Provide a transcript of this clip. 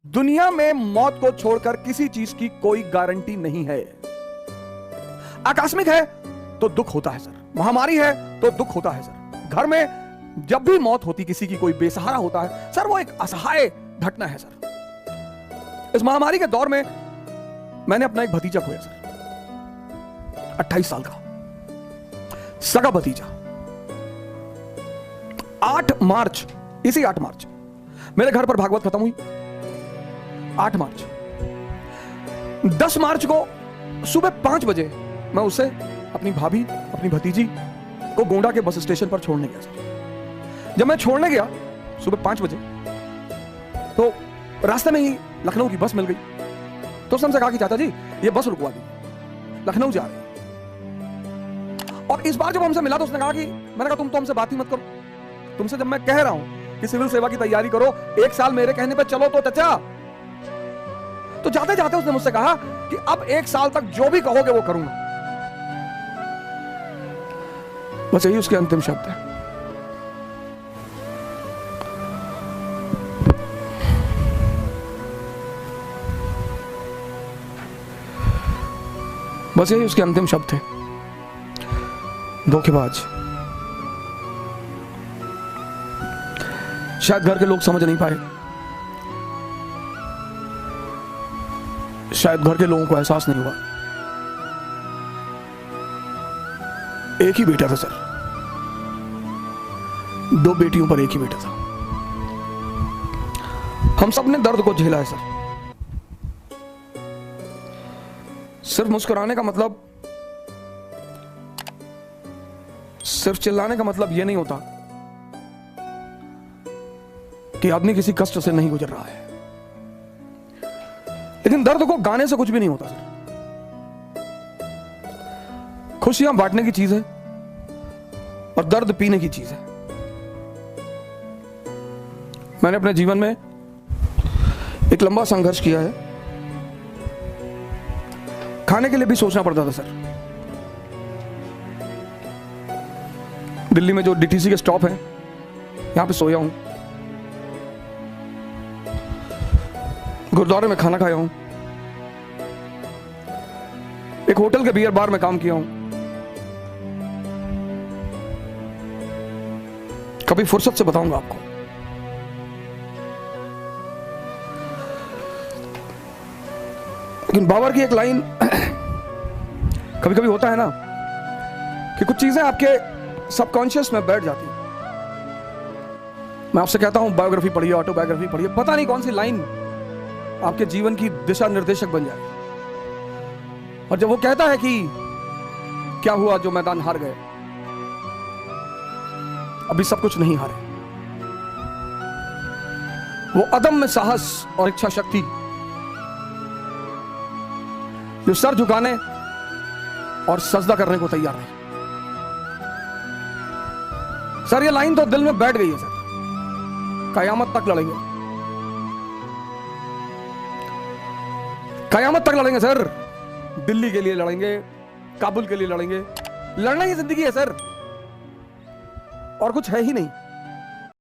दुनिया में मौत को छोड़कर किसी चीज की कोई गारंटी नहीं है। आकस्मिक है तो दुख होता है सर, महामारी है तो दुख होता है सर, घर में जब भी मौत होती किसी की, कोई बेसहारा होता है सर, वो एक असहाय घटना है सर। इस महामारी के दौर में मैंने अपना एक भतीजा खोया सर, 28 साल का सगा भतीजा। 8 मार्च, इसी 8 मार्च मेरे घर पर भागवत खत्म हुई। 8 मार्च, 10 मार्च को सुबह 5 बजे मैं उसे, अपनी भाभी, अपनी भतीजी को गोंडा के बस स्टेशन पर छोड़ने गया सर। जब मैं छोड़ने गया सुबह 5 बजे, तो रास्ते में ही लखनऊ की बस मिल गई। तो उसने हमसे कहा कि चाचा जी ये बस रुकवा दी, लखनऊ जा रही है। और इस बार जब हमसे मिला तो उसने कहा कि, मैंने कहा तुम तो हमसे बात ही मत करो, तुमसे जब मैं कह रहा हूं कि सिविल सेवा की तैयारी करो, 1 साल मेरे कहने पे चलो तो चाचा। तो जाते जाते उसने मुझसे कहा कि अब 1 साल तक जो भी कहोगे वो करूंगा। बस यही उसके अंतिम शब्द है। बस यही उसके अंतिम शब्द थे। धोखेबाज। शायद घर के लोग समझ नहीं पाए, शायद घर के लोगों को एहसास नहीं हुआ। एक ही बेटा था सर, 2 बेटियों पर एक ही बेटा था। हम सब ने दर्द को झेला है सर। सिर्फ मुस्कुराने का मतलब, सिर्फ चिल्लाने का मतलब यह नहीं होता कि आदमी किसी कष्ट से नहीं गुजर रहा है। लेकिन दर्द को गाने से कुछ भी नहीं होता सर। खुशियां बांटने की चीज है और दर्द पीने की चीज है। मैंने अपने जीवन में एक लंबा संघर्ष किया है। खाने के लिए भी सोचना पड़ता था सर। दिल्ली में जो डीटीसी के स्टॉप है, यहां पे सोया हूं, गुरुद्वारे में खाना खाया हूं, एक होटल के बियर बार में काम किया हूं। कभी फुर्सत से बताऊंगा आपको। लेकिन बाबर की एक लाइन, कभी कभी होता है ना कि कुछ चीजें आपके सबकॉन्शियस में बैठ जाती हैं। मैं आपसे कहता हूं बायोग्राफी पढ़िए, ऑटोबायोग्राफी पढ़िए, पता नहीं कौन सी लाइन आपके जीवन की दिशा निर्देशक बन जाए। और जब वो कहता है कि क्या हुआ जो मैदान हार गए, अभी सब कुछ नहीं हारे। वो अदम्य साहस और इच्छा शक्ति जो सर झुकाने और सजदा करने को तैयार है। सर ये लाइन तो दिल में बैठ गई है सर। कयामत तक लड़ेंगे, कयामत तक लड़ेंगे सर। दिल्ली के लिए लड़ेंगे, काबुल के लिए लड़ेंगे। लड़ना ही जिंदगी है सर, और कुछ है ही नहीं।